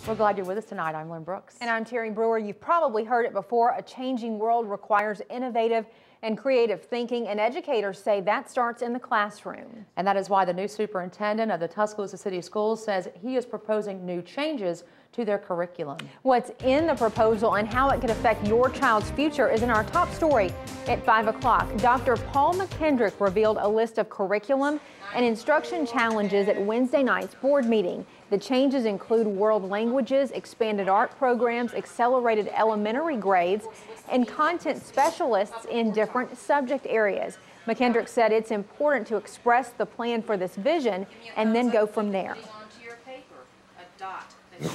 We're glad you're with us tonight. I'm Lynn Brooks. And I'm Terry Brewer. You've probably heard it before. A changing world requires innovative and creative thinking, and educators say that starts in the classroom. And that is why the new superintendent of the Tuscaloosa City Schools says he is proposing new changes to their curriculum. What's in the proposal and how it could affect your child's future is in our top story at 5 o'clock. Dr. Paul McKendrick revealed a list of curriculum and instruction challenges at Wednesday night's board meeting. The changes include world languages, expanded art programs, accelerated elementary grades, and content specialists in different subject areas. McKendrick said it's important to express the plan for this vision and then go from there.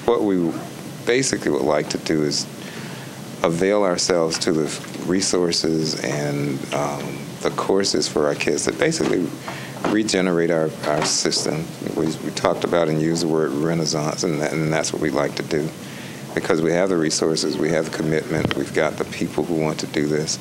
What we basically would like to do is avail ourselves to the resources and the courses for our kids that basically regenerate our system. We talked about and used the word renaissance, and that's what we like to do because we have the resources, we have the commitment, we've got the people who want to do this.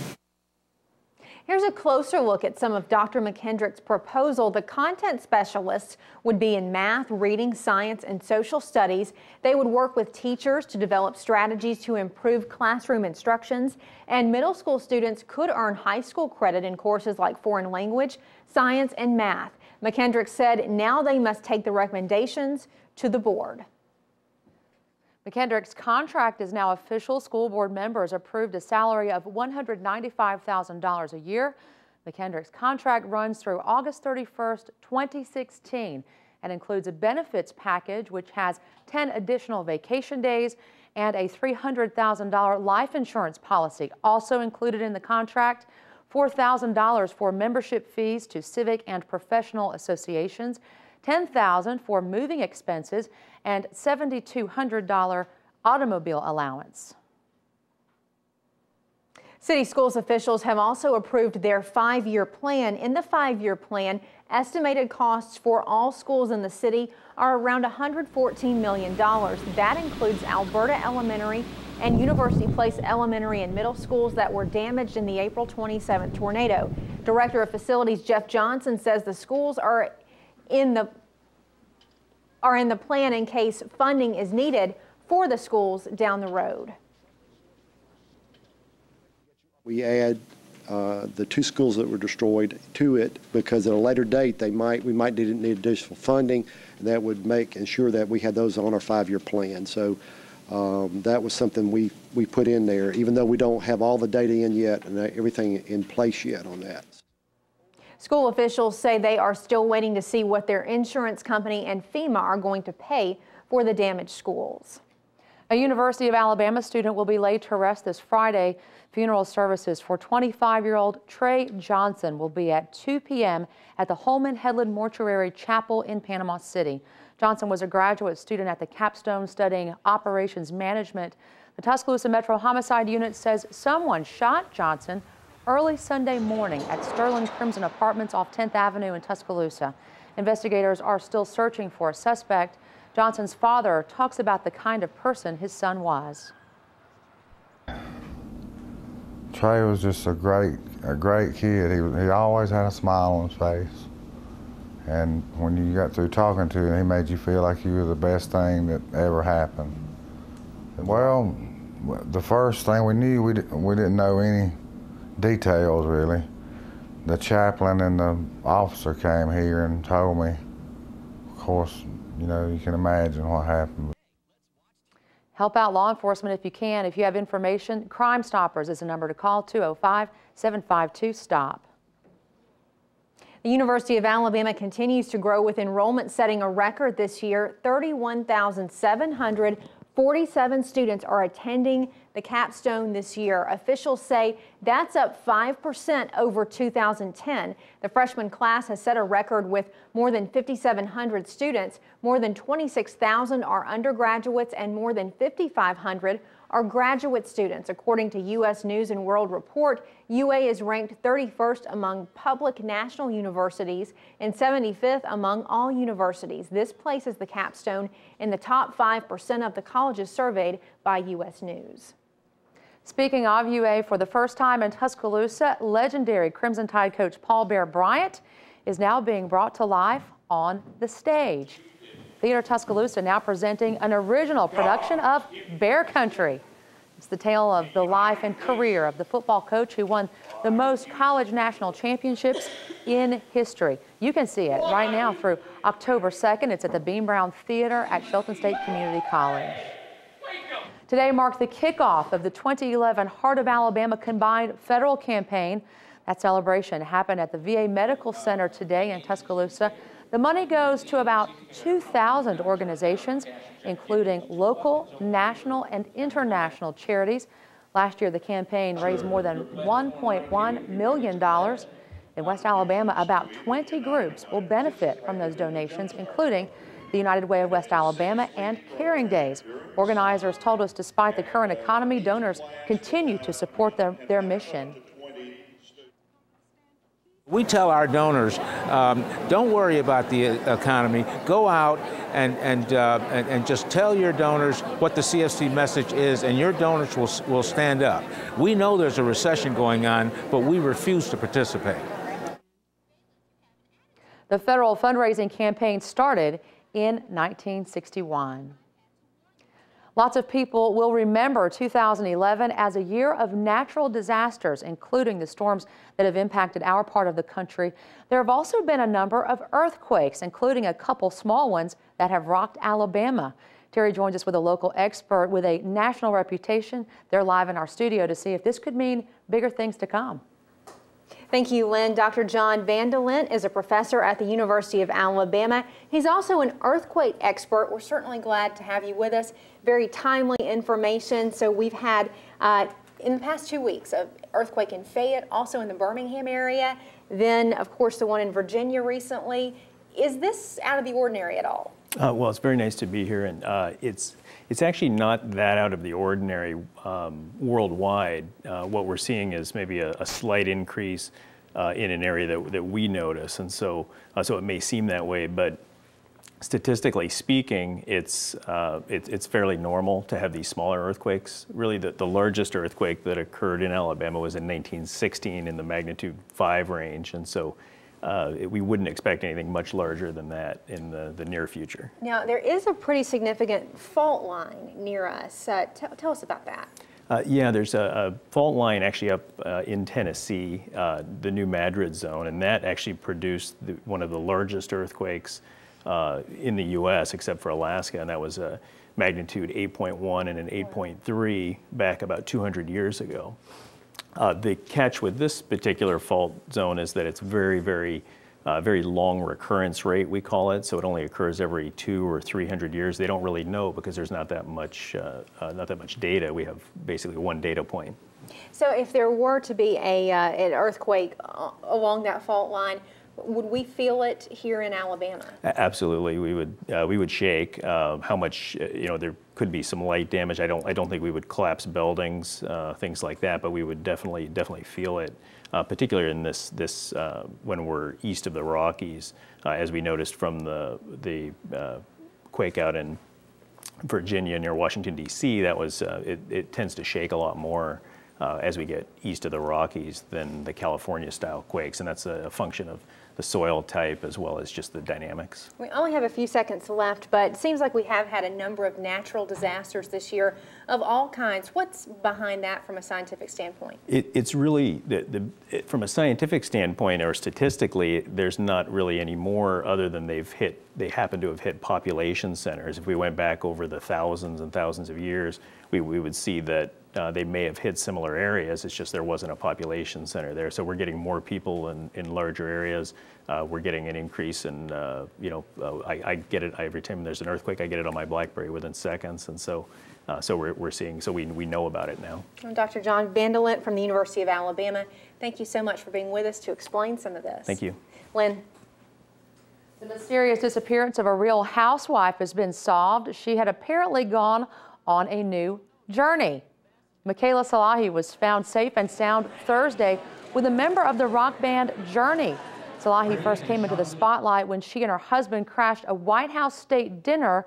Here's a closer look at some of Dr. McKendrick's proposal. The content specialists would be in math, reading, science, and social studies. They would work with teachers to develop strategies to improve classroom instructions, and middle school students could earn high school credit in courses like foreign language, science, and math. McKendrick said now they must take the recommendations to the board. McKendrick's contract is now official. School board members approved a salary of $195,000 a year. McKendrick's contract runs through August 31st, 2016 and includes a benefits package which has 10 additional vacation days and a $300,000 life insurance policy also included in the contract, $4,000 for membership fees to civic and professional associations, $10,000 for moving expenses, and $7,200 automobile allowance. City Schools officials have also approved their 5-year plan. In the 5-year plan, estimated costs for all schools in the city are around $114 million. That includes Alberta Elementary and University Place Elementary and Middle Schools that were damaged in the April 27th tornado. Director of Facilities Jeff Johnson says the schools are in the plan in case funding is needed for the schools down the road. We add the 2 schools that were destroyed to it because at a later date we might need additional funding, and that would ensure that we had those on our 5-year plan. So that was something we put in there, even though we don't have all the data in yet and everything in place yet on that. School officials say they are still waiting to see what their insurance company and FEMA are going to pay for the damaged schools. A University of Alabama student will be laid to rest this Friday. Funeral services for 25-year-old Trey Johnson will be at 2 p.m. at the Holman Headland Mortuary Chapel in Panama City. Johnson was a graduate student at the Capstone studying operations management. The Tuscaloosa Metro Homicide Unit says someone shot Johnson early Sunday morning at Sterling Crimson Apartments off 10th Avenue in Tuscaloosa. Investigators are still searching for a suspect. Johnson's father talks about the kind of person his son was. Trey was just a great kid. He always had a smile on his face. And when you got through talking to him, he made you feel like you were the best thing that ever happened. Well, the first thing we knew, we didn't know any details really. The chaplain and the officer came here and told me. Of course, you know, you can imagine what happened. Help out law enforcement if you can. If you have information, Crime Stoppers is a number to call, 205-752-STOP. The University of Alabama continues to grow with enrollment setting a record this year. 31,747 students are attending the Capstone this year. Officials say that's up 5% over 2010. The freshman class has set a record with more than 5,700 students. More than 26,000 are undergraduates and more than 5,500 are graduate students. According to U.S. News and World Report, UA is ranked 31st among public national universities and 75th among all universities. This places the Capstone in the top 5% of the colleges surveyed by U.S. News. Speaking of UA, for the first time in Tuscaloosa, legendary Crimson Tide coach Paul Bear Bryant is now being brought to life on the stage. Theater Tuscaloosa now presenting an original production of Bear Country. It's the tale of the life and career of the football coach who won the most college national championships in history. You can see it right now through October 2nd. It's at the Bean Brown Theater at Shelton State Community College. Today marked the kickoff of the 2011 Heart of Alabama Combined Federal Campaign. That celebration happened at the VA Medical Center today in Tuscaloosa. The money goes to about 2,000 organizations, including local, national, and international charities. Last year, the campaign raised more than $1.1 million. In West Alabama, about 20 groups will benefit from those donations, including the United Way of West Alabama and Caring Days. Organizers told us despite the current economy, donors continue to support their mission. We tell our donors, don't worry about the economy. Go out and just tell your donors what the CFC message is, and your donors will stand up. We know there's a recession going on, but we refuse to participate. The federal fundraising campaign started in 1961. Lots of people will remember 2011 as a year of natural disasters, including the storms that have impacted our part of the country. There have also been a number of earthquakes, including a couple small ones that have rocked Alabama. Terry joins us with a local expert with a national reputation. They're live in our studio to see if this could mean bigger things to come. Thank you, Lynn. Dr. John Vandelent is a professor at the University of Alabama. He's also an earthquake expert. We're certainly glad to have you with us. Very timely information. So we've had, in the past 2 weeks, an earthquake in Fayette, also in the Birmingham area. Then, of course, the one in Virginia recently. Is this out of the ordinary at all? Well, it's very nice to be here, and it's actually not that out of the ordinary worldwide. What we're seeing is maybe a slight increase in an area that we notice, and so it may seem that way, but statistically speaking, it's fairly normal to have these smaller earthquakes. Really, the largest earthquake that occurred in Alabama was in 1916 in the magnitude 5 range, and so we wouldn't expect anything much larger than that in the near future. Now, there is a pretty significant fault line near us. Tell us about that. Yeah, there's a fault line actually up in Tennessee, the New Madrid zone, and that actually produced one of the largest earthquakes in the U.S. except for Alaska, and that was a magnitude 8.1 and an 8.3 back about 200 years ago. The catch with this particular fault zone is that it's very long recurrence rate, we call it. So it only occurs every 200 or 300 years. They don't really know because there's not that much data. We have basically one data point. So if there were to be an earthquake along that fault line, would we feel it here in Alabama? Absolutely, we would shake. How much? There could be some light damage. I don't think we would collapse buildings, things like that, but we would definitely feel it, particularly in this when we're east of the Rockies, as we noticed from the quake out in Virginia near Washington D.C. That was it tends to shake a lot more as we get east of the Rockies than the California-style quakes, and that's a function of the soil type as well as just the dynamics. We only have a few seconds left, but it seems like we have had a number of natural disasters this year of all kinds. What's behind that from a scientific standpoint? It's really, from a scientific standpoint or statistically, there's not really any more other than they happen to have hit population centers. If we went back over the thousands and thousands of years, we would see that they may have hit similar areas. It's just there wasn't a population center there. So we're getting more people in larger areas. We're getting an increase in, I get it every time there's an earthquake. I get it on my BlackBerry within seconds, and so we're seeing. So we know about it now. I'm Dr. John Vandelent from the University of Alabama. Thank you so much for being with us to explain some of this. Thank you, Lynn. The mysterious disappearance of a Real Housewife has been solved. She had apparently gone on a new journey. Michaela Salahi was found safe and sound Thursday with a member of the rock band Journey. Salahi first came into the spotlight when she and her husband crashed a White House state dinner,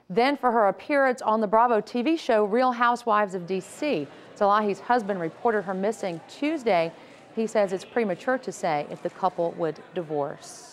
then for her appearance on the Bravo TV show Real Housewives of D.C. Salahi's husband reported her missing Tuesday. He says it's premature to say if the couple would divorce.